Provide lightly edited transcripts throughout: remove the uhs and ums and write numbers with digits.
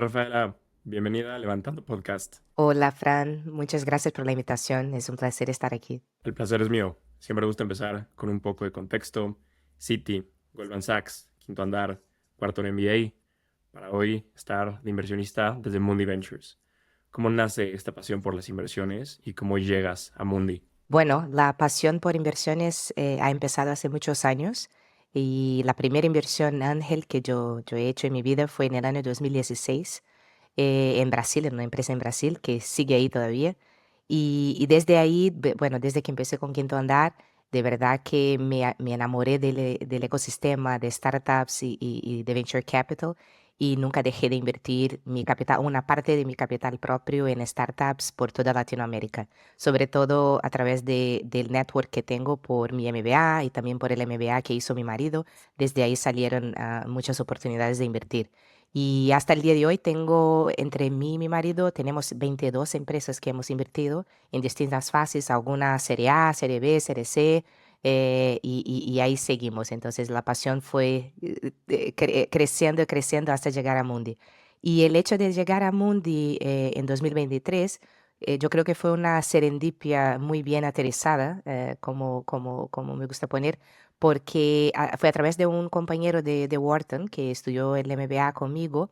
Rafaela, bienvenida a Levantando Podcast. Hola, Fran. Muchas gracias por la invitación. Es un placer estar aquí. El placer es mío. Siempre me gusta empezar con un poco de contexto. Citi, Goldman Sachs, Quinto Andar, cuarto en MBA. Para hoy estar de inversionista desde Mundi Ventures. ¿Cómo nace esta pasión por las inversiones y cómo llegas a Mundi? Bueno, la pasión por inversiones ha empezado hace muchos años y la primera inversión ángel que yo he hecho en mi vida fue en el año 2016 en Brasil, en una empresa en Brasil que sigue ahí todavía. Y desde ahí, bueno, desde que empecé con Quinto Andar, de verdad que me enamoré del ecosistema de startups y de venture capital y nunca dejé de invertir mi capital, una parte de mi capital propio en startups por toda Latinoamérica, sobre todo a través del network que tengo por mi MBA y también por el MBA que hizo mi marido. Desde ahí salieron muchas oportunidades de invertir. Y hasta el día de hoy tengo, entre mí y mi marido, tenemos 22 empresas que hemos invertido en distintas fases, algunas serie A, serie B, serie C, y ahí seguimos. Entonces la pasión fue creciendo y creciendo hasta llegar a Mundi. Y el hecho de llegar a Mundi en 2023, yo creo que fue una serendipia muy bien aterrizada, como me gusta poner, porque fue a través de un compañero de Wharton que estudió el MBA conmigo,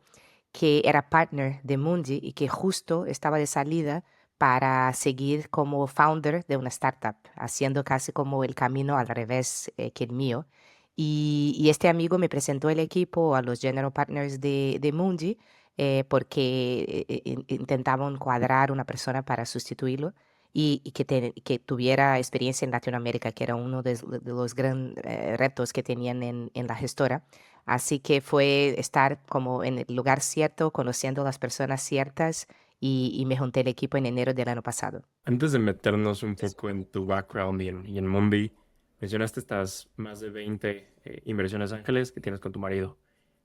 que era partner de Mundi y que justo estaba de salida para seguir como founder de una startup, haciendo casi como el camino al revés que el mío. Y este amigo me presentó el equipo a los general partners de Mundi porque intentaban cuadrar una persona para sustituirlo y que tuviera experiencia en Latinoamérica, que era uno de los grandes retos que tenían en la gestora. Así que fue estar como en el lugar cierto, conociendo a las personas ciertas y me junté el equipo en enero del año pasado. Antes de meternos un poco en tu background y en Mundi, mencionaste estas más de 20 inversiones ángeles que tienes con tu marido.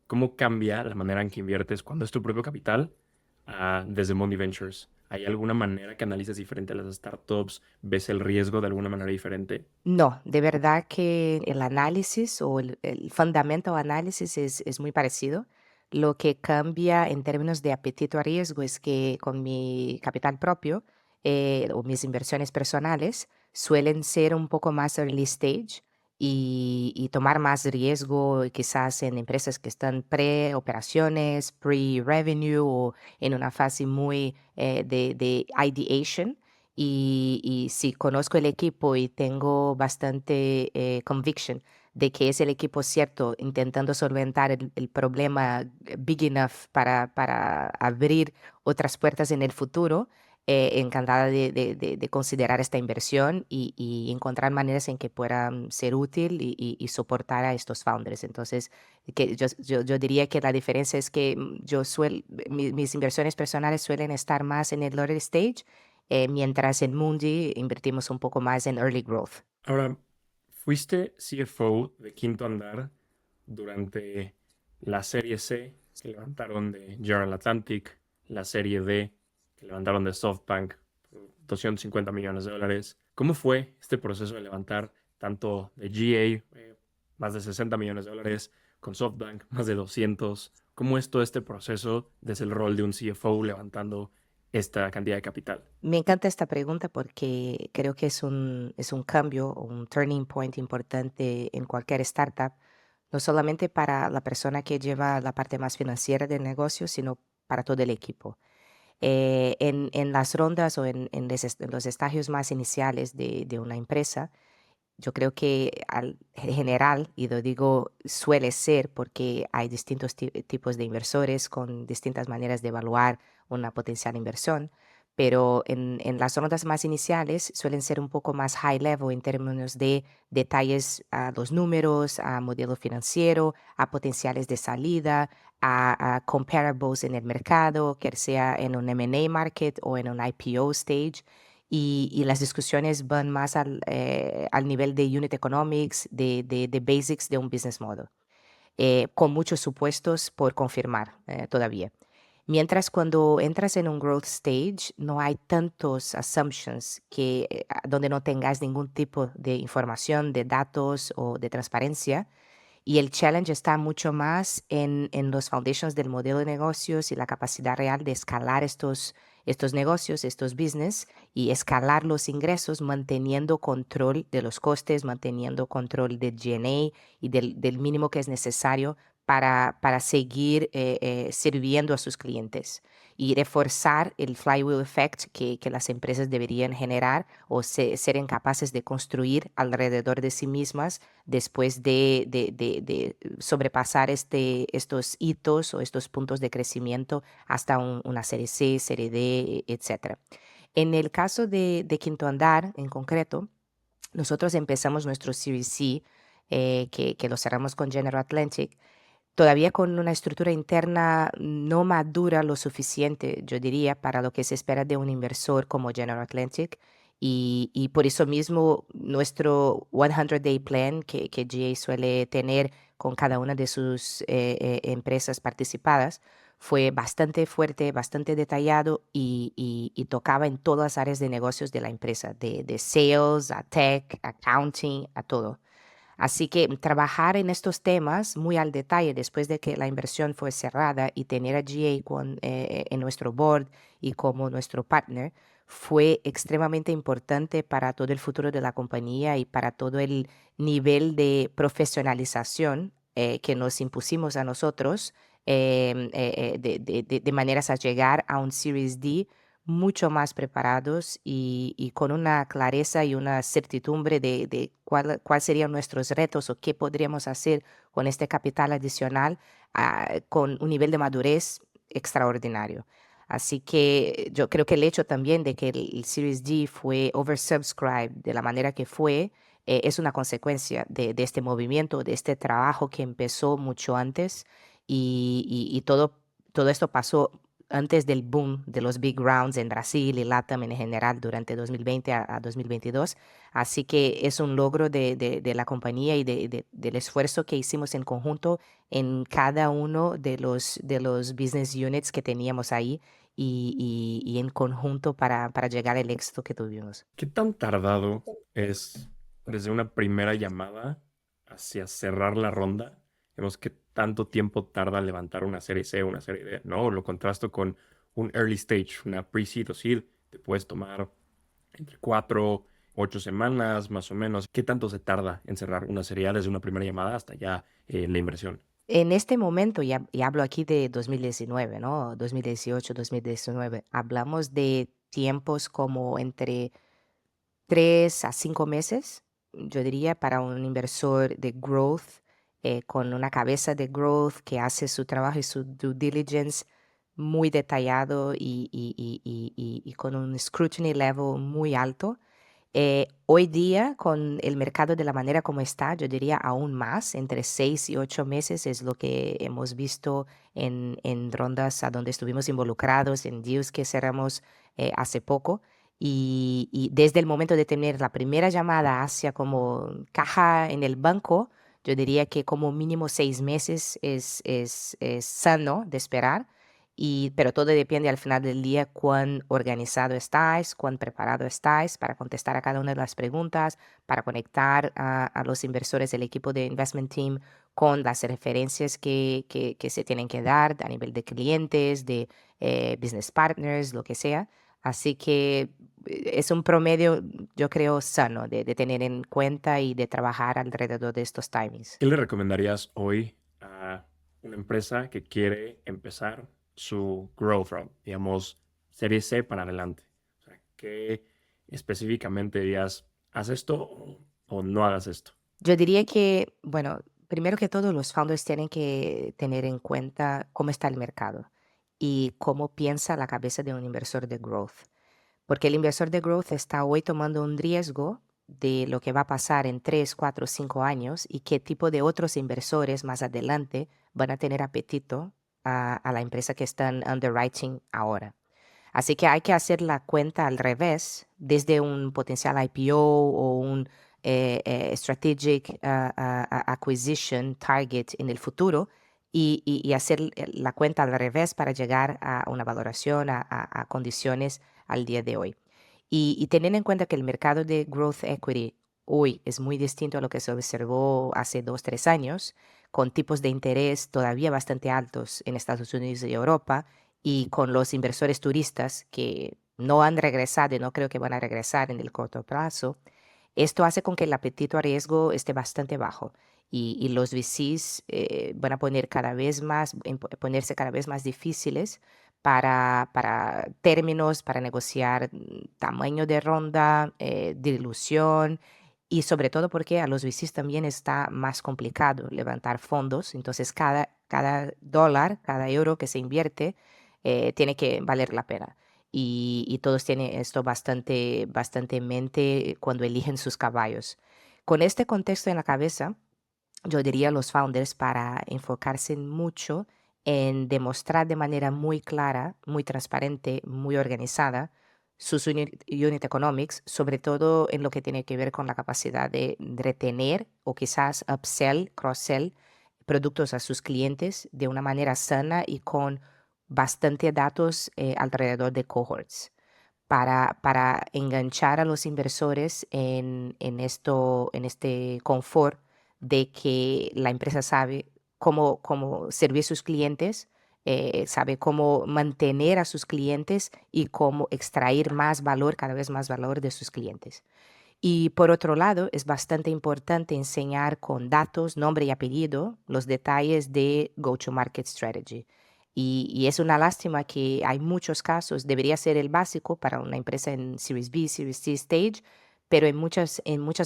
¿Cómo cambia la manera en que inviertes cuando es tu propio capital desde Mundi Ventures? ¿Hay alguna manera que analices diferente a las startups? ¿Ves el riesgo de alguna manera diferente? No, de verdad que el análisis o el fundamental análisis es muy parecido. Lo que cambia en términos de apetito a riesgo es que con mi capital propio o mis inversiones personales suelen ser un poco más early stage y tomar más riesgo quizás en empresas que están pre-operaciones, pre-revenue o en una fase muy de ideation y si conozco el equipo y tengo bastante conviction de que es el equipo cierto intentando solventar el problema big enough para abrir otras puertas en el futuro, encantada de considerar esta inversión y encontrar maneras en que puedan ser útil y soportar a estos founders. Entonces, que yo diría que la diferencia es que mis inversiones personales suelen estar más en el later stage mientras en Mundi invertimos un poco más en early growth. Ahora, fuiste CFO de Quinto Andar durante la serie C que levantaron de General Atlantic, la serie D que levantaron de SoftBank por 250 millones de dólares. ¿Cómo fue este proceso de levantar tanto de GA, más de 60 millones de dólares, con SoftBank, más de 200? ¿Cómo es todo este proceso desde el rol de un CFO levantando esta cantidad de capital? Me encanta esta pregunta porque creo que es un cambio, un turning point importante en cualquier startup, no solamente para la persona que lleva la parte más financiera del negocio, sino para todo el equipo. En las rondas o en los estadios más iniciales de una empresa, yo creo que al general, y lo digo suele ser porque hay distintos tipos de inversores con distintas maneras de evaluar una potencial inversión, pero en las rondas más iniciales suelen ser un poco más high level en términos de detalles a los números, a modelo financiero, a potenciales de salida, a comparables en el mercado, que sea en un M&A market o en un IPO stage y las discusiones van más al nivel de unit economics, de basics de un business model, con muchos supuestos por confirmar todavía. Mientras cuando entras en un growth stage, no hay tantos assumptions donde no tengas ningún tipo de información, de datos o de transparencia Y el challenge está mucho más en los foundations del modelo de negocios y la capacidad real de escalar estos negocios, estos business, y escalar los ingresos manteniendo control de los costes, manteniendo control del G&A y del mínimo que es necesario para seguir sirviendo a sus clientes y reforzar el flywheel effect que las empresas deberían generar o ser capaces de construir alrededor de sí mismas después de sobrepasar estos hitos o estos puntos de crecimiento hasta una serie C, serie D, etcétera. En el caso de Quinto Andar en concreto, nosotros empezamos nuestro Series C, que lo cerramos con General Atlantic, todavía con una estructura interna no madura lo suficiente, yo diría, para lo que se espera de un inversor como General Atlantic. Y por eso mismo nuestro 100-day plan que GA suele tener con cada una de sus empresas participadas fue bastante fuerte, bastante detallado y tocaba en todas las áreas de negocios de la empresa, de sales, a tech, accounting, a todo. Así que trabajar en estos temas muy al detalle después de que la inversión fue cerrada y tener a GA en nuestro board y como nuestro partner fue extremadamente importante para todo el futuro de la compañía y para todo el nivel de profesionalización que nos impusimos a nosotros de maneras a llegar a un Series D mucho más preparados y con una clareza y una certidumbre de cuál serían nuestros retos o qué podríamos hacer con este capital adicional con un nivel de madurez extraordinario. Así que yo creo que el hecho también de que el Series D fue oversubscribed de la manera que fue, es una consecuencia de este movimiento, de este trabajo que empezó mucho antes y todo esto pasó antes del boom de los big rounds en Brasil y LATAM en general durante 2020 a 2022. Así que es un logro de la compañía y del esfuerzo que hicimos en conjunto en cada uno de los business units que teníamos ahí y en conjunto para llegar al éxito que tuvimos. ¿Qué tan tardado es desde una primera llamada hacia cerrar la ronda? Vemos qué tanto tiempo tarda levantar una serie C o una serie D, ¿no? Lo contrasto con un early stage, una pre-seed o seed. Te puedes tomar entre 4, 8 semanas, más o menos. ¿Qué tanto se tarda en cerrar una serie A desde una primera llamada hasta ya la inversión? En este momento, y hablo aquí de 2019, ¿no? 2018, 2019, hablamos de tiempos como entre 3 a 5 meses, yo diría, para un inversor de growth, con una cabeza de growth que hace su trabajo y su due diligence muy detallado y con un scrutiny level muy alto. Hoy día, con el mercado de la manera como está, yo diría aún más, entre 6 y 8 meses es lo que hemos visto en rondas a donde estuvimos involucrados, en deals que cerramos hace poco. Y desde el momento de tener la primera llamada hacia como caja en el banco, yo diría que como mínimo 6 meses es sano de esperar. Pero todo depende al final del día cuán organizado estáis, cuán preparado estáis para contestar a cada una de las preguntas, para conectar a los inversores del equipo de investment team con las referencias que se tienen que dar a nivel de clientes, de business partners, lo que sea. Así que es un promedio, yo creo, sano de tener en cuenta y de trabajar alrededor de estos timings. ¿Qué le recomendarías hoy a una empresa que quiere empezar su growth round, digamos, serie C para adelante? O sea, ¿qué específicamente dirías, haz esto o no hagas esto? Yo diría que, bueno, primero que todo, los founders tienen que tener en cuenta cómo está el mercado y cómo piensa la cabeza de un inversor de growth. Porque el inversor de growth está hoy tomando un riesgo de lo que va a pasar en 3, 4, 5 años y qué tipo de otros inversores más adelante van a tener apetito a la empresa que están underwriting ahora. Así que hay que hacer la cuenta al revés, desde un potencial IPO o un strategic acquisition target en el futuro y hacer la cuenta al revés para llegar a una valoración, a condiciones al día de hoy. Y tener en cuenta que el mercado de growth equity hoy es muy distinto a lo que se observó hace 2, 3 años, con tipos de interés todavía bastante altos en Estados Unidos y Europa, y con los inversores turistas que no han regresado y no creo que van a regresar en el corto plazo. Esto hace con que el apetito a riesgo esté bastante bajo y los VCs van a ponerse cada vez más difíciles para términos, para negociar tamaño de ronda, dilución, y sobre todo porque a los VCs también está más complicado levantar fondos. Entonces cada dólar, cada euro que se invierte tiene que valer la pena. Y todos tienen esto bastante en mente cuando eligen sus caballos. Con este contexto en la cabeza, yo diría a los founders para enfocarse mucho en demostrar de manera muy clara, muy transparente, muy organizada sus unit economics, sobre todo en lo que tiene que ver con la capacidad de retener o quizás upsell, cross-sell productos a sus clientes de una manera sana y con bastante datos alrededor de cohorts para enganchar a los inversores en este confort de que la empresa sabe cómo servir a sus clientes, sabe cómo mantener a sus clientes y cómo extraer más valor, cada vez más valor de sus clientes. Y por otro lado, es bastante importante enseñar con datos, nombre y apellido los detalles de go-to-market strategy. Y es una lástima que hay muchos casos, debería ser el básico para una empresa en Series B, Series C stage, pero en muchas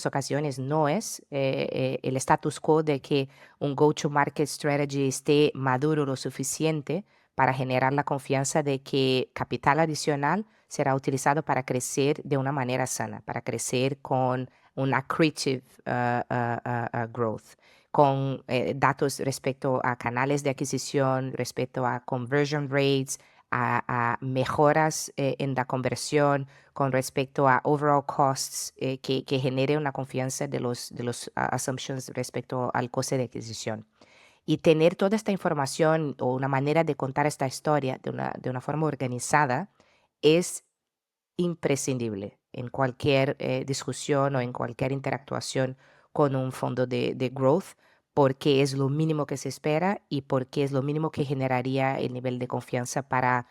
ocasiones no es el status quo de que un go-to-market strategy esté maduro lo suficiente para generar la confianza de que capital adicional será utilizado para crecer de una manera sana, para crecer con un accretive growth, con datos respecto a canales de adquisición, respecto a conversion rates, a mejoras en la conversión, con respecto a overall costs, que genere una confianza de los assumptions respecto al coste de adquisición. Y tener toda esta información o una manera de contar esta historia de una forma organizada es imprescindible en cualquier discusión o en cualquier interactuación con un fondo de growth, porque es lo mínimo que se espera y porque es lo mínimo que generaría el nivel de confianza para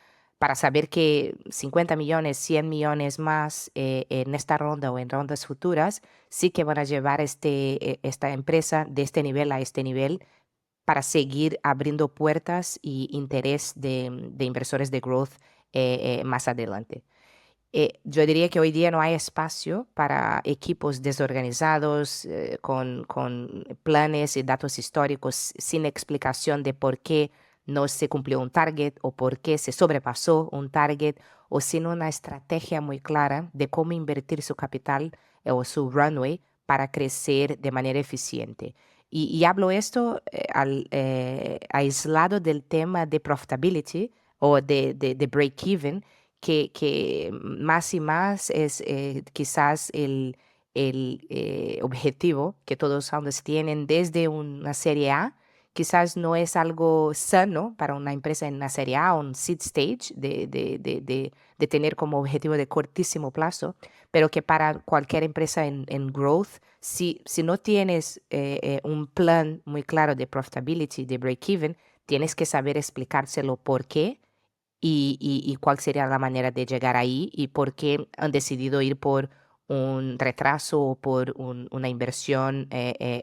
saber que 50 millones, 100 millones más en esta ronda o en rondas futuras sí que van a llevar esta empresa de este nivel a este nivel para seguir abriendo puertas y interés de inversores de growth más adelante. Yo diría que hoy día no hay espacio para equipos desorganizados, con planes y datos históricos sin explicación de por qué no se cumplió un target o por qué se sobrepasó un target, o sin una estrategia muy clara de cómo invertir su capital o su runway para crecer de manera eficiente. Y hablo esto aislado del tema de profitability o de break-even, que más y más es quizás el objetivo que todos los founders tienen desde una serie A. Quizás no es algo sano para una empresa en una serie A o un seed stage de tener como objetivo de cortísimo plazo, pero que para cualquier empresa en growth, si no tienes un plan muy claro de profitability, de break-even, tienes que saber explicárselo por qué y cuál sería la manera de llegar ahí y por qué han decidido ir por un retraso o por una inversión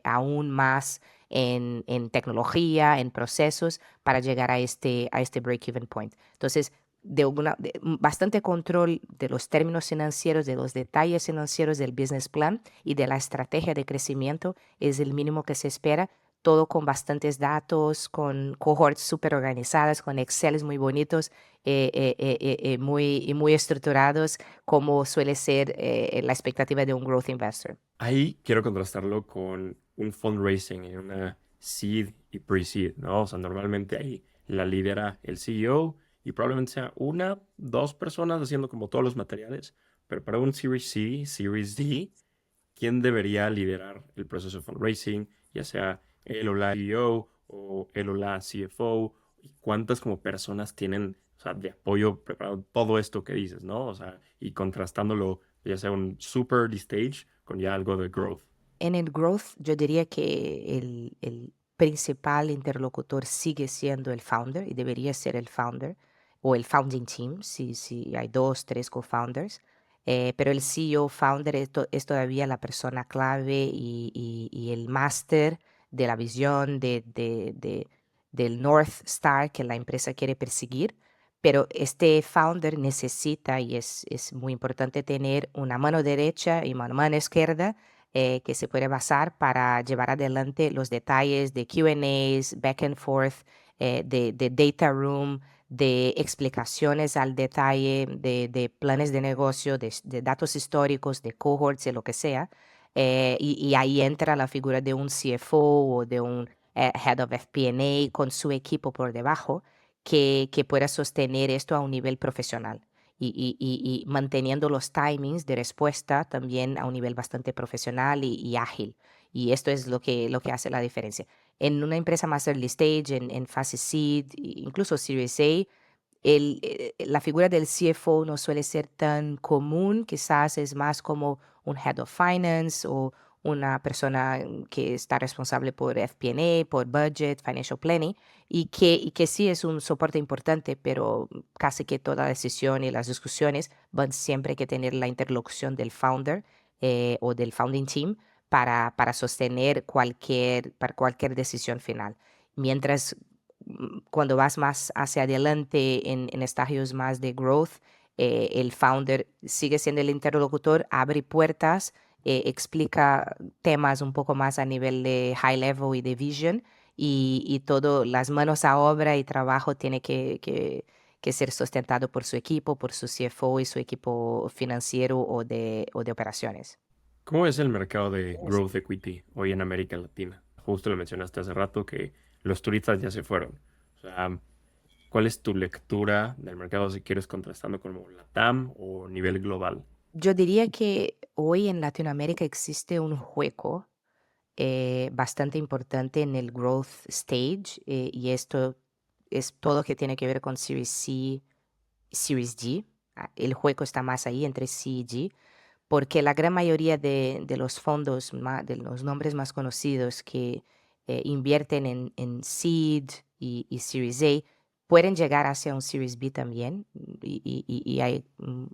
aún más en tecnología, en procesos para llegar a este break-even point. Entonces, bastante control de los términos financieros, de los detalles financieros del business plan y de la estrategia de crecimiento es el mínimo que se espera, todo con bastantes datos, con cohorts súper organizadas, con Exceles muy bonitos, muy estructurados, como suele ser la expectativa de un growth investor. Ahí quiero contrastarlo con un fundraising en una seed y pre-seed, ¿no? O sea, normalmente ahí la lidera el CEO y probablemente sea una, dos personas haciendo como todos los materiales, pero para un Series C, Series D, ¿quién debería liderar el proceso de fundraising? Ya sea él o la CEO o él o la CFO, y cuántas como personas tienen, o sea, de apoyo preparado todo esto que dices, ¿no? O sea, y contrastándolo, ya sea un super stage con ya algo de growth? En el growth, yo diría que el principal interlocutor sigue siendo el founder y debería ser el founder o el founding team, si hay dos, tres co-founders. Pero el CEO founder es todavía la persona clave y el máster de la visión del North Star que la empresa quiere perseguir. Pero este founder necesita, y es muy importante tener una mano derecha y una mano izquierda que se puede basar para llevar adelante los detalles de Q&As, back and forth, de data room, de explicaciones al detalle, de planes de negocio, de datos históricos, de cohorts, de lo que sea. Y ahí entra la figura de un CFO o de un Head of FP&A con su equipo por debajo que pueda sostener esto a un nivel profesional y manteniendo los timings de respuesta también a un nivel bastante profesional y ágil. Y esto es lo que hace la diferencia. En una empresa más early stage, en fase seed, incluso Series A, la figura del CFO no suele ser tan común, quizás es más como un head of finance o una persona que está responsable por FP&A, por budget, financial planning, y que sí es un soporte importante, pero casi que toda decisión y las discusiones van siempre que tener la interlocución del founder o del founding team para sostener para cualquier decisión final. Mientras cuando vas más hacia adelante en estadios más de growth, el founder sigue siendo el interlocutor, abre puertas, explica temas un poco más a nivel de high level y de vision, y todo, las manos a obra y trabajo tiene que ser sustentado por su equipo, por su CFO y su equipo financiero o de operaciones. ¿Cómo es el mercado de growth equity hoy en América Latina? Justo lo mencionaste hace rato que los turistas ya se fueron. O sea, ¿cuál es tu lectura del mercado si quieres contrastando con la TAM o nivel global? Yo diría que hoy en Latinoamérica existe un hueco bastante importante en el growth stage, y esto es todo que tiene que ver con Series C, Series G. El juego está más ahí entre C y G, porque la gran mayoría de los fondos, de los nombres más conocidos que invierten en Seed y Series A, pueden llegar hacia un Series B también, y hay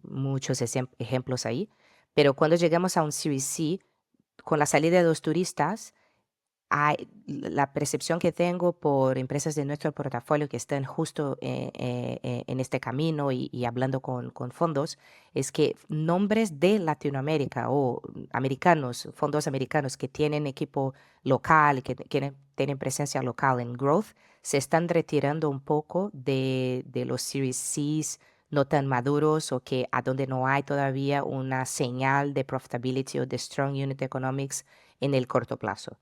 muchos ejemplos ahí. Pero cuando llegamos a un Series C, con la salida de los turistas, la percepción que tengo por empresas de nuestro portafolio que están justo en este camino y hablando con fondos, es que nombres de Latinoamérica o americanos, fondos americanos que tienen equipo local, que tienen presencia local en growth, se están retirando un poco de los Series Cs no tan maduros o que a donde no hay todavía una señal de profitability o de strong unit economics en el corto plazo.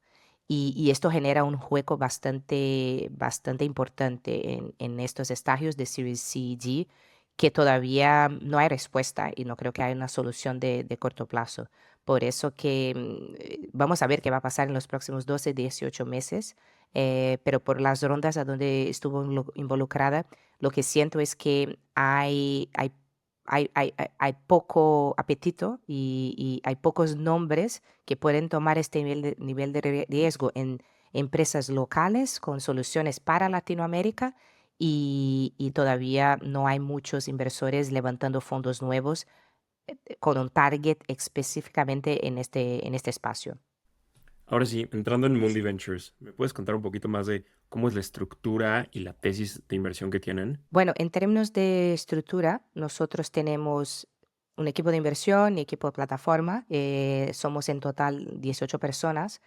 Y esto genera un hueco bastante importante en estos estadios de Series C y G, que todavía no hay respuesta y no creo que haya una solución de corto plazo. Por eso que vamos a ver qué va a pasar en los próximos 12, 18 meses, pero por las rondas a donde estuvo involucrada, lo que siento es que hay poco apetito y hay pocos nombres que pueden tomar este nivel de riesgo en empresas locales con soluciones para Latinoamérica, y todavía no hay muchos inversores levantando fondos nuevos con un target específicamente en este espacio. Ahora sí, entrando en Mundi Ventures, ¿me puedes contar un poquito más de cómo es la estructura y la tesis de inversión que tienen? Bueno, en términos de estructura, nosotros tenemos un equipo de inversión y equipo de plataforma. Somos en total 18 personas.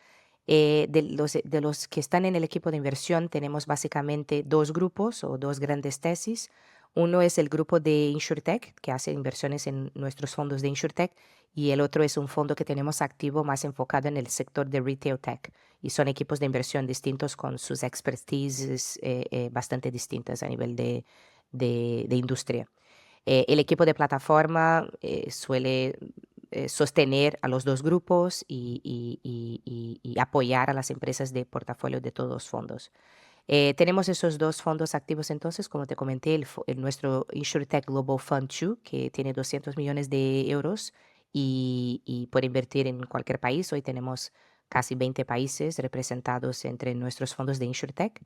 De los que están en el equipo de inversión, tenemos básicamente dos grupos o dos grandes tesis. Uno es el grupo de InsurTech, que hace inversiones en nuestros fondos de InsurTech, y el otro es un fondo que tenemos activo más enfocado en el sector de Retail Tech. Y son equipos de inversión distintos con sus expertises bastante distintas a nivel de industria. El equipo de plataforma suele sostener a los dos grupos y apoyar a las empresas de portafolio de todos los fondos. Tenemos esos dos fondos activos entonces, como te comenté, nuestro InsurTech Global Fund 2, que tiene 200 millones de euros, y puede invertir en cualquier país. Hoy tenemos casi 20 países representados entre nuestros fondos de InsurTech.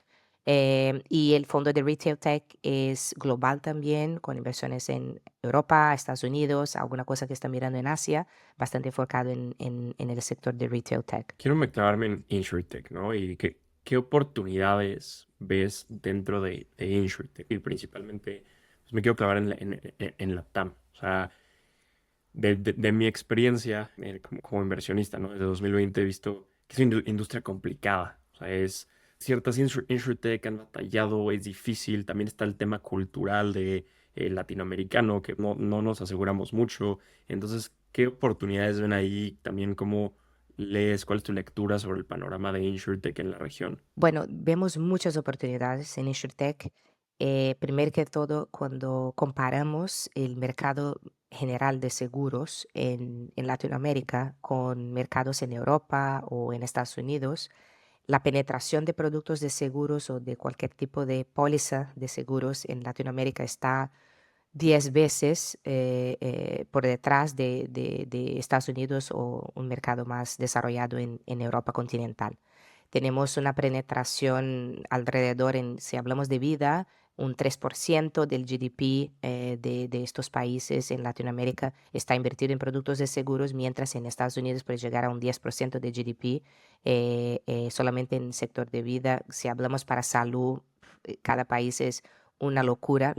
Y el fondo de Retail Tech es global también, con inversiones en Europa, Estados Unidos, alguna cosa que está mirando en Asia, bastante enfocado en el sector de Retail Tech. Quiero clavarme en InsurTech, ¿no? Y qué oportunidades ves dentro de InsurTech. Y principalmente, pues me quiero clavar en la TAM. O sea, de mi experiencia como inversionista, ¿no? Desde 2020 he visto que es una industria complicada. O sea, ciertas InsurTech han batallado, es difícil. También está el tema cultural de latinoamericano, que no nos aseguramos mucho. Entonces, ¿qué oportunidades ven ahí? También cómo lees, cuál es tu lectura sobre el panorama de InsurTech en la región. Bueno, vemos muchas oportunidades en InsurTech. Primero que todo, cuando comparamos el mercado general de seguros en Latinoamérica con mercados en Europa o en Estados Unidos, la penetración de productos de seguros o de cualquier tipo de póliza de seguros en Latinoamérica está 10 veces por detrás de Estados Unidos o un mercado más desarrollado en Europa continental. Tenemos una penetración alrededor, si hablamos de vida, un 3% del GDP de estos países en Latinoamérica está invertido en productos de seguros, mientras en Estados Unidos puede llegar a un 10% de GDP solamente en el sector de vida. Si hablamos para salud, cada país es una locura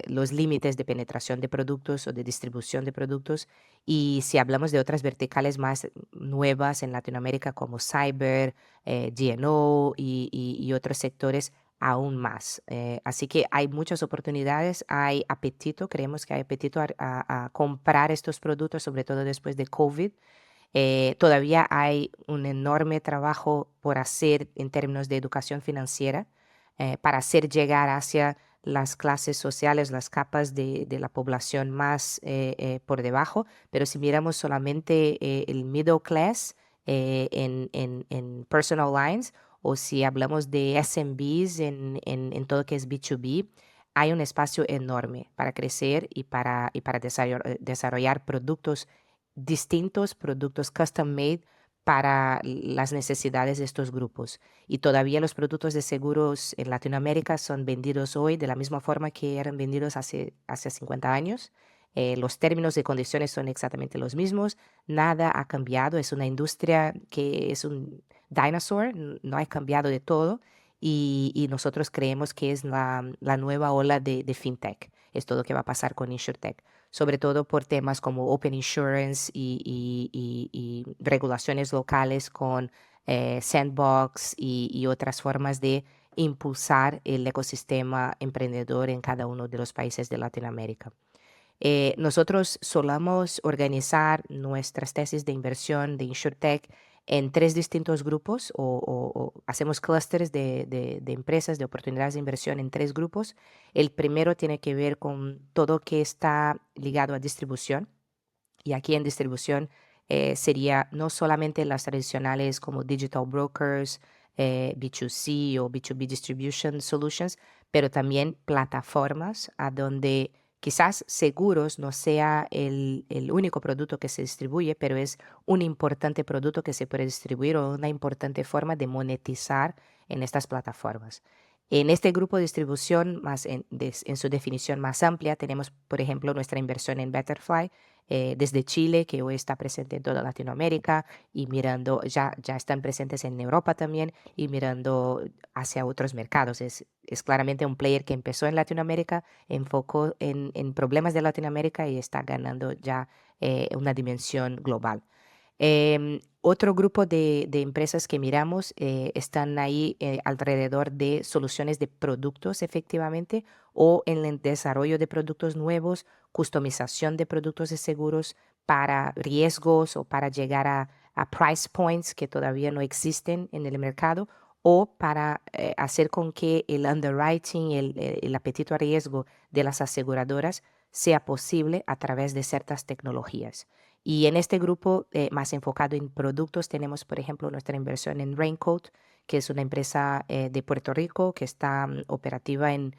los límites de penetración de productos o de distribución de productos. Y si hablamos de otras verticales más nuevas en Latinoamérica como cyber, GNO y otros sectores, aún más. Así que hay muchas oportunidades, hay apetito, creemos que hay apetito a comprar estos productos, sobre todo después de COVID. Todavía hay un enorme trabajo por hacer en términos de educación financiera para hacer llegar hacia las clases sociales, las capas de la población más por debajo, pero si miramos solamente el middle class en personal lines o si hablamos de SMBs en todo que es B2B, hay un espacio enorme para crecer y para desarrollar productos distintos, productos custom made para las necesidades de estos grupos. Y todavía los productos de seguros en Latinoamérica son vendidos hoy de la misma forma que eran vendidos hace 50 años. Los términos y condiciones son exactamente los mismos, nada ha cambiado, es una industria que es un dinosaur, no ha cambiado de todo y nosotros creemos que es la nueva ola de fintech, es todo lo que va a pasar con InsurTech, sobre todo por temas como Open Insurance y regulaciones locales con Sandbox y otras formas de impulsar el ecosistema emprendedor en cada uno de los países de Latinoamérica. Nosotros solamos organizar nuestras tesis de inversión de InsurTech en tres distintos grupos o hacemos clústeres de empresas, de oportunidades de inversión en tres grupos. El primero tiene que ver con todo que está ligado a distribución y aquí en distribución sería no solamente las tradicionales como digital brokers, B2C o B2B distribution solutions, pero también plataformas a donde quizás seguros no sea el único producto que se distribuye, pero es un importante producto que se puede distribuir o una importante forma de monetizar en estas plataformas. En este grupo de distribución, más en su definición más amplia, tenemos, por ejemplo, nuestra inversión en Betterfly, desde Chile, que hoy está presente en toda Latinoamérica y mirando, ya están presentes en Europa también y mirando hacia otros mercados. Es claramente un player que empezó en Latinoamérica, enfocó en problemas de Latinoamérica y está ganando ya una dimensión global. Otro grupo de empresas que miramos están ahí alrededor de soluciones de productos efectivamente o en el desarrollo de productos nuevos, customización de productos de seguros para riesgos o para llegar a price points que todavía no existen en el mercado o para hacer con que el underwriting, el apetito a riesgo de las aseguradoras sea posible a través de ciertas tecnologías. Y en este grupo más enfocado en productos tenemos, por ejemplo, nuestra inversión en Raincoat, que es una empresa de Puerto Rico que está operativa en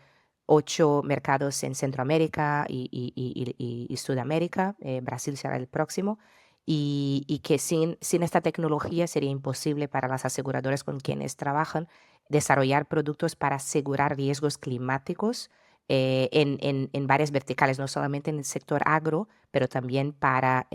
8 mercados en Centroamérica y Sudamérica. Brasil será el próximo. Y que sin esta tecnología sería imposible para las aseguradoras con quienes trabajan desarrollar productos para asegurar riesgos climáticos en varias verticales, no solamente en el sector agro, pero también para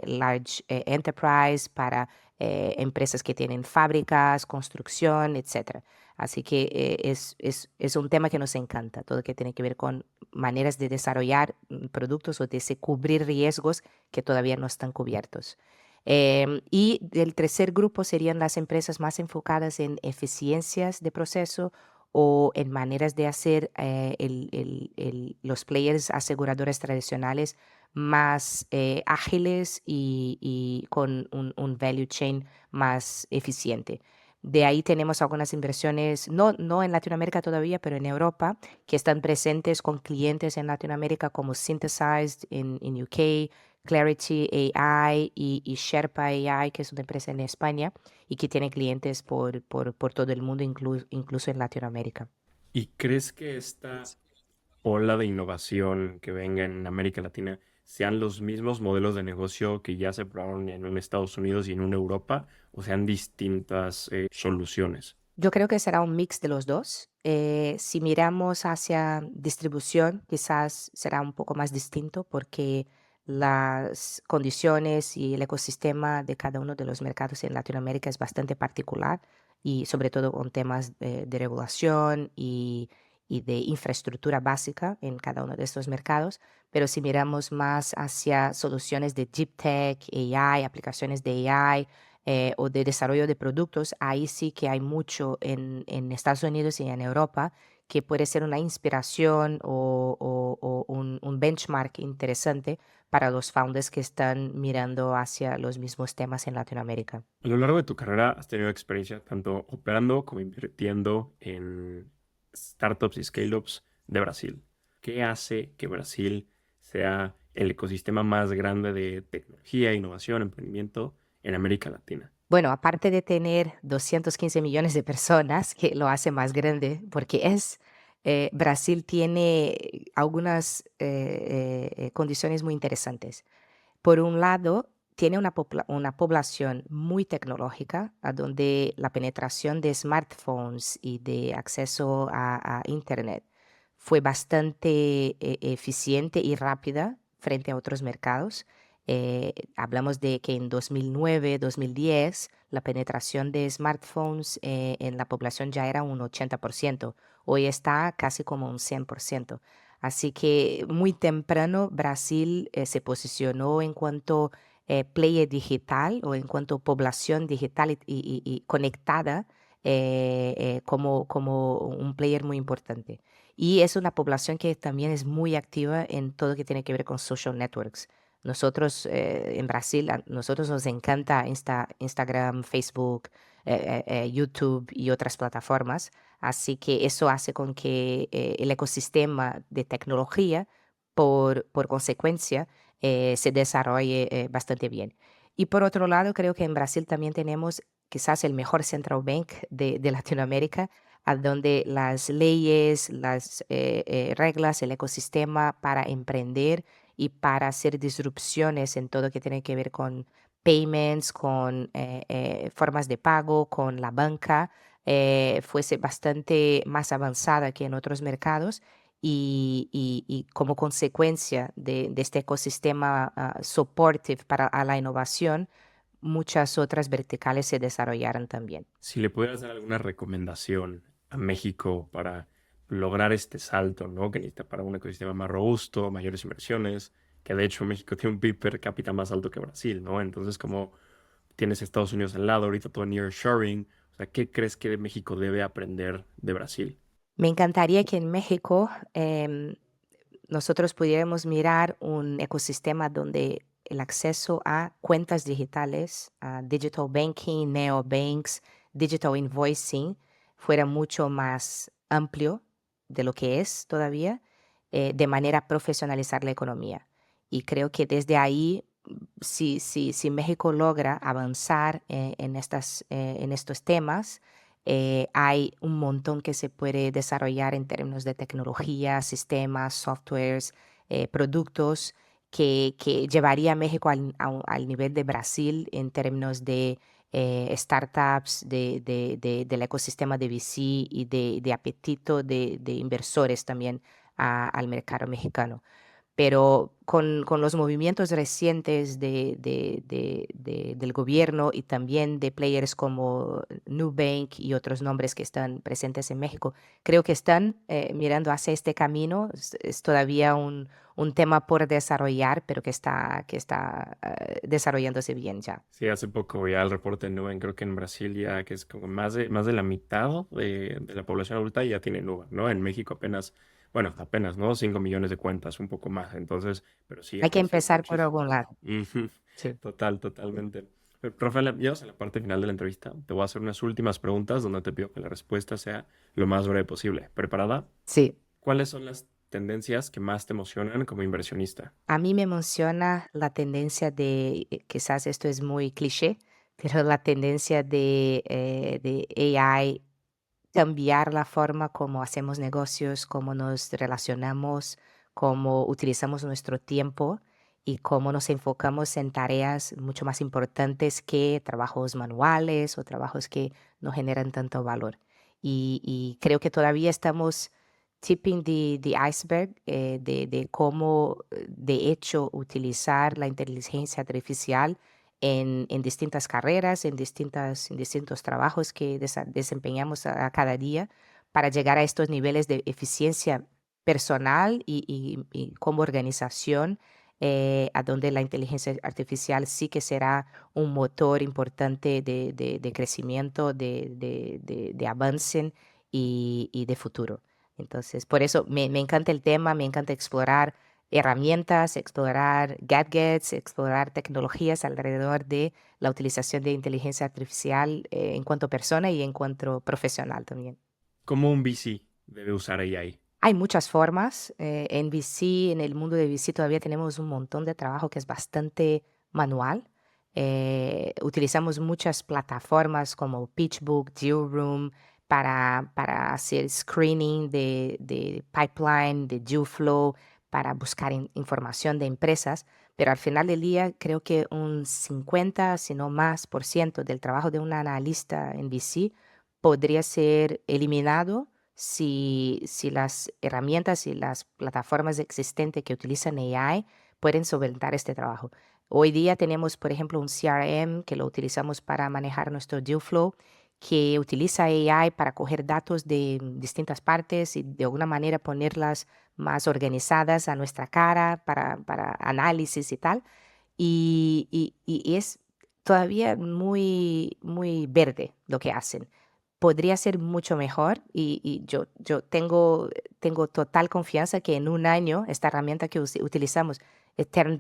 large enterprise, para empresas que tienen fábricas, construcción, etcétera. Así que es un tema que nos encanta, todo lo que tiene que ver con maneras de desarrollar productos o de cubrir riesgos que todavía no están cubiertos. Y el tercer grupo serían las empresas más enfocadas en eficiencias de proceso o en maneras de hacer los players aseguradores tradicionales más ágiles y con un value chain más eficiente. De ahí tenemos algunas inversiones, no en Latinoamérica todavía, pero en Europa, que están presentes con clientes en Latinoamérica como Synthesized en UK, Clarity AI y Sherpa AI, que es una empresa en España y que tiene clientes por todo el mundo, incluso en Latinoamérica. ¿Y crees que esta ola de innovación que venga en América Latina sean los mismos modelos de negocio que ya se probaron en un Estados Unidos y en una Europa o sean distintas soluciones? Yo creo que será un mix de los dos. Si miramos hacia distribución, quizás será un poco más distinto porque las condiciones y el ecosistema de cada uno de los mercados en Latinoamérica es bastante particular y sobre todo con temas de regulación y de infraestructura básica en cada uno de estos mercados. Pero si miramos más hacia soluciones de deep tech, AI, aplicaciones de AI, o de desarrollo de productos, ahí sí que hay mucho en Estados Unidos y en Europa que puede ser una inspiración o un benchmark interesante para los founders que están mirando hacia los mismos temas en Latinoamérica. A lo largo de tu carrera has tenido experiencia tanto operando como invirtiendo en startups y scale-ups de Brasil. ¿Qué hace que Brasil sea el ecosistema más grande de tecnología, innovación, emprendimiento en América Latina? Bueno, aparte de tener 215 millones de personas, que lo hace más grande, porque Brasil tiene algunas condiciones muy interesantes. Por un lado, tiene una población muy tecnológica, a donde la penetración de smartphones y de acceso a Internet fue bastante eficiente y rápida frente a otros mercados. Hablamos de que en 2009, 2010, la penetración de smartphones en la población ya era un 80%. Hoy está casi como un 100%. Así que muy temprano Brasil se posicionó en cuanto player digital o en cuanto población digital y conectada como un player muy importante. Y es una población que también es muy activa en todo lo que tiene que ver con social networks. Nosotros en Brasil, a nosotros nos encanta Instagram, Facebook, YouTube y otras plataformas. Así que eso hace con que el ecosistema de tecnología, por consecuencia, se desarrolle bastante bien. Y por otro lado, creo que en Brasil también tenemos quizás el mejor central bank de Latinoamérica, a donde las leyes, las reglas, el ecosistema para emprender y para hacer disrupciones en todo que tiene que ver con payments, con formas de pago, con la banca, fuese bastante más avanzada que en otros mercados y como consecuencia de este ecosistema supportive para a la innovación, muchas otras verticales se desarrollaron también. Si le pudieras dar alguna recomendación a México para lograr este salto, ¿no? Que necesita para un ecosistema más robusto, mayores inversiones, que de hecho México tiene un PIB per cápita más alto que Brasil, ¿no? Entonces, como tienes Estados Unidos al lado, ahorita todo nearshoring, o sea, ¿qué crees que México debe aprender de Brasil? Me encantaría que en México nosotros pudiéramos mirar un ecosistema donde el acceso a cuentas digitales, a digital banking, neobanks, digital invoicing, fuera mucho más amplio de lo que es todavía, de manera a profesionalizar la economía. Y creo que desde ahí, si México logra avanzar en estos temas, Hay un montón que se puede desarrollar en términos de tecnología, sistemas, softwares, productos que llevaría a México al nivel de Brasil en términos de startups, del ecosistema de VC y de apetito de inversores también al mercado mexicano. Pero con los movimientos recientes del gobierno y también de players como Nubank y otros nombres que están presentes en México, creo que están mirando hacia este camino. Es todavía un tema por desarrollar, pero que está desarrollándose bien ya. Sí, hace poco ya el reporte de Nubank, creo que en Brasil ya que es como más de la mitad de la población adulta ya tiene Nubank, ¿no? En México apenas, bueno, apenas, ¿no? 5 millones de cuentas, un poco más. Entonces, pero sí Hay ha que crecido empezar por muchísimo. algún lado. Ujú. Sí. Totalmente. Pero, profe, llegas a la parte final de la entrevista. Te voy a hacer unas últimas preguntas donde te pido que la respuesta sea lo más breve posible. ¿Preparada? Sí. ¿Cuáles son las tendencias que más te emocionan como inversionista? A mí me emociona la tendencia de, quizás esto es muy cliché, pero la tendencia de AI cambiar la forma como hacemos negocios, cómo nos relacionamos, cómo utilizamos nuestro tiempo y cómo nos enfocamos en tareas mucho más importantes que trabajos manuales o trabajos que no generan tanto valor. Y creo que todavía estamos tipping the iceberg de cómo, de hecho, utilizar la inteligencia artificial en distintas carreras, en distintos trabajos que desempeñamos a cada día para llegar a estos niveles de eficiencia personal y como organización, a donde la inteligencia artificial sí que será un motor importante de crecimiento, de avance y de futuro. Entonces, por eso me encanta el tema, me encanta explorar herramientas, explorar gadgets, explorar tecnologías alrededor de la utilización de inteligencia artificial en cuanto persona y en cuanto profesional también. ¿Cómo un VC debe usar AI? Hay muchas formas. En VC, en el mundo de VC todavía tenemos un montón de trabajo que es bastante manual. Utilizamos muchas plataformas como PitchBook, Dealroom para hacer screening de pipeline, de deal flow, para buscar información de empresas. Pero al final del día, creo que un 50, si no más, por ciento del trabajo de un analista en VC podría ser eliminado si las herramientas y las plataformas existentes que utilizan AI pueden solventar este trabajo. Hoy día tenemos, por ejemplo, un CRM que lo utilizamos para manejar nuestro deal flow, que utiliza AI para coger datos de distintas partes y de alguna manera ponerlas más organizadas a nuestra cara para análisis y tal. Y es todavía muy, muy verde lo que hacen. Podría ser mucho mejor y yo tengo total confianza que en un año esta herramienta que utilizamos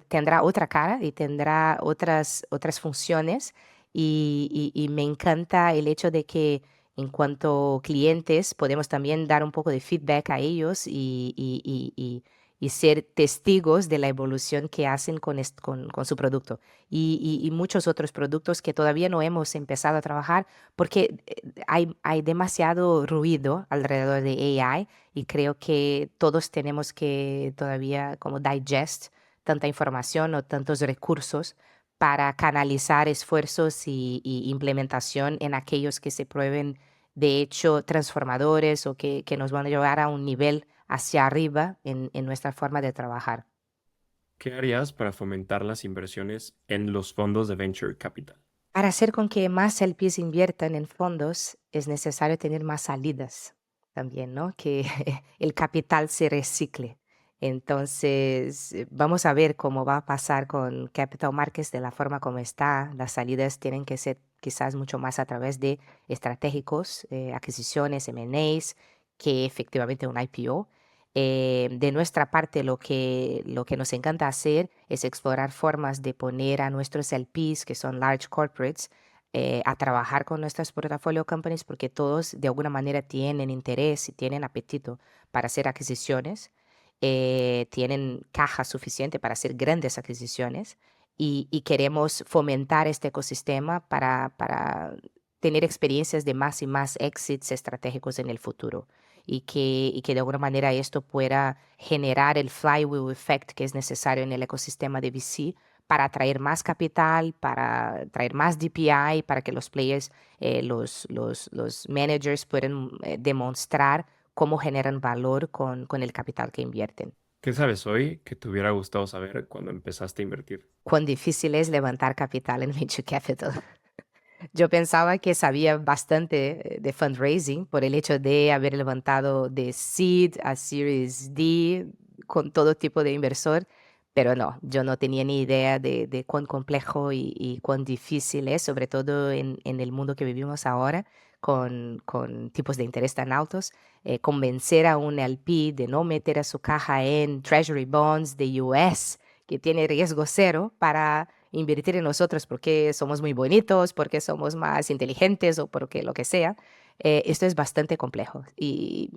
tendrá otra cara y tendrá otras funciones y me encanta el hecho de que en cuanto clientes podemos también dar un poco de feedback a ellos y ser testigos de la evolución que hacen con su producto y muchos otros productos que todavía no hemos empezado a trabajar porque hay demasiado ruido alrededor de AI y creo que todos tenemos que todavía como digest tanta información o tantos recursos para canalizar esfuerzos y implementación en aquellos que se prueben de hecho transformadores o que nos van a llevar a un nivel hacia arriba en nuestra forma de trabajar. ¿Qué harías para fomentar las inversiones en los fondos de Venture Capital? Para hacer con que más LPs inviertan en fondos, es necesario tener más salidas también, ¿no? Que el capital se recicle. Entonces, vamos a ver cómo va a pasar con Capital Markets de la forma como está. Las salidas tienen que ser quizás mucho más a través de estratégicos, adquisiciones, M&As, que efectivamente un IPO. De nuestra parte, lo que nos encanta hacer es explorar formas de poner a nuestros LPs, que son large corporates, a trabajar con nuestras portfolio companies porque todos de alguna manera tienen interés y tienen apetito para hacer adquisiciones, tienen caja suficiente para hacer grandes adquisiciones y queremos fomentar este ecosistema para tener experiencias de más y más exits estratégicos en el futuro y que de alguna manera esto pueda generar el flywheel effect que es necesario en el ecosistema de VC para atraer más capital, para traer más DPI, para que los players, los managers puedan demostrar cómo generan valor con el capital que invierten. ¿Qué sabes hoy que te hubiera gustado saber cuando empezaste a invertir? Cuán difícil es levantar capital en venture capital. Yo pensaba que sabía bastante de fundraising por el hecho de haber levantado de seed a Series D con todo tipo de inversor, pero no, yo no tenía ni idea de cuán complejo y cuán difícil es, sobre todo en el mundo que vivimos ahora, con tipos de interés tan altos, convencer a un LP de no meter a su caja en Treasury Bonds de US, que tiene riesgo cero, para invertir en nosotros porque somos muy bonitos, porque somos más inteligentes o porque lo que sea. Esto es bastante complejo y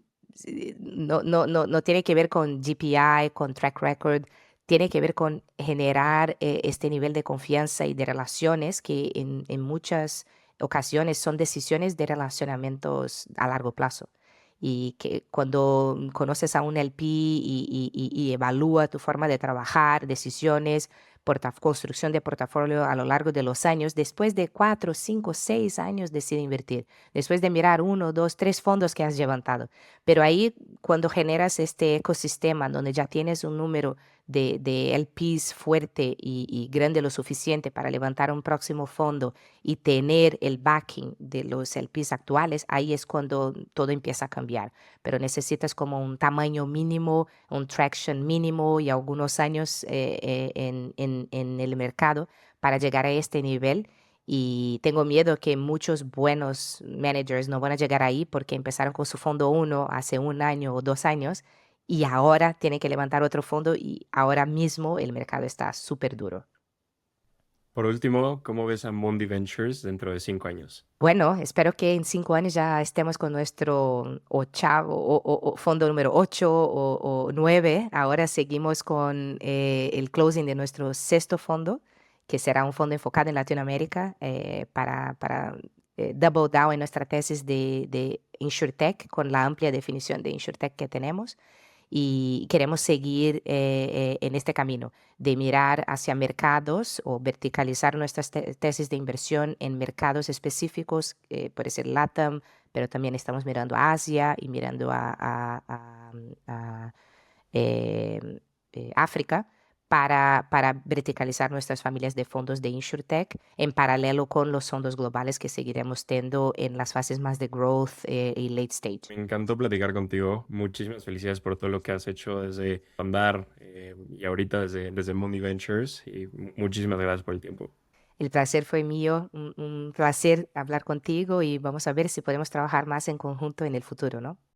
no tiene que ver con GPI, con track record, tiene que ver con generar este nivel de confianza y de relaciones que en muchas ocasiones son decisiones de relacionamientos a largo plazo. Y que cuando conoces a un LP y evalúa tu forma de trabajar, decisiones, construcción de portafolio a lo largo de los años, después de 4, 5, 6 años decide invertir, después de mirar uno, dos, tres fondos que has levantado. Pero ahí, cuando generas este ecosistema donde ya tienes un número de LPs fuerte y grande lo suficiente para levantar un próximo fondo y tener el backing de los LPs actuales, ahí es cuando todo empieza a cambiar. Pero necesitas como un tamaño mínimo, un traction mínimo y algunos años en el mercado para llegar a este nivel. Y tengo miedo que muchos buenos managers no van a llegar ahí porque empezaron con su fondo uno hace un año o 2 años y ahora tienen que levantar otro fondo y ahora mismo el mercado está súper duro. Por último, ¿cómo ves a Mundi Ventures dentro de 5 años? Bueno, espero que en 5 años ya estemos con nuestro ochavo o fondo número 8 o 9. Ahora seguimos con el closing de nuestro sexto fondo, que será un fondo enfocado en Latinoamérica para double down en nuestra tesis de InsurTech, con la amplia definición de InsurTech que tenemos. Y queremos seguir en este camino de mirar hacia mercados o verticalizar nuestras tesis de inversión en mercados específicos, puede ser LATAM, pero también estamos mirando a Asia y mirando a, eh, África para verticalizar nuestras familias de fondos de InsurTech en paralelo con los fondos globales que seguiremos teniendo en las fases más de growth y late stage. Me encantó platicar contigo. Muchísimas felicidades por todo lo que has hecho desde Andar y ahorita desde Mundi Ventures. Y muchísimas gracias por el tiempo. El placer fue mío, un placer hablar contigo y vamos a ver si podemos trabajar más en conjunto en el futuro, ¿no?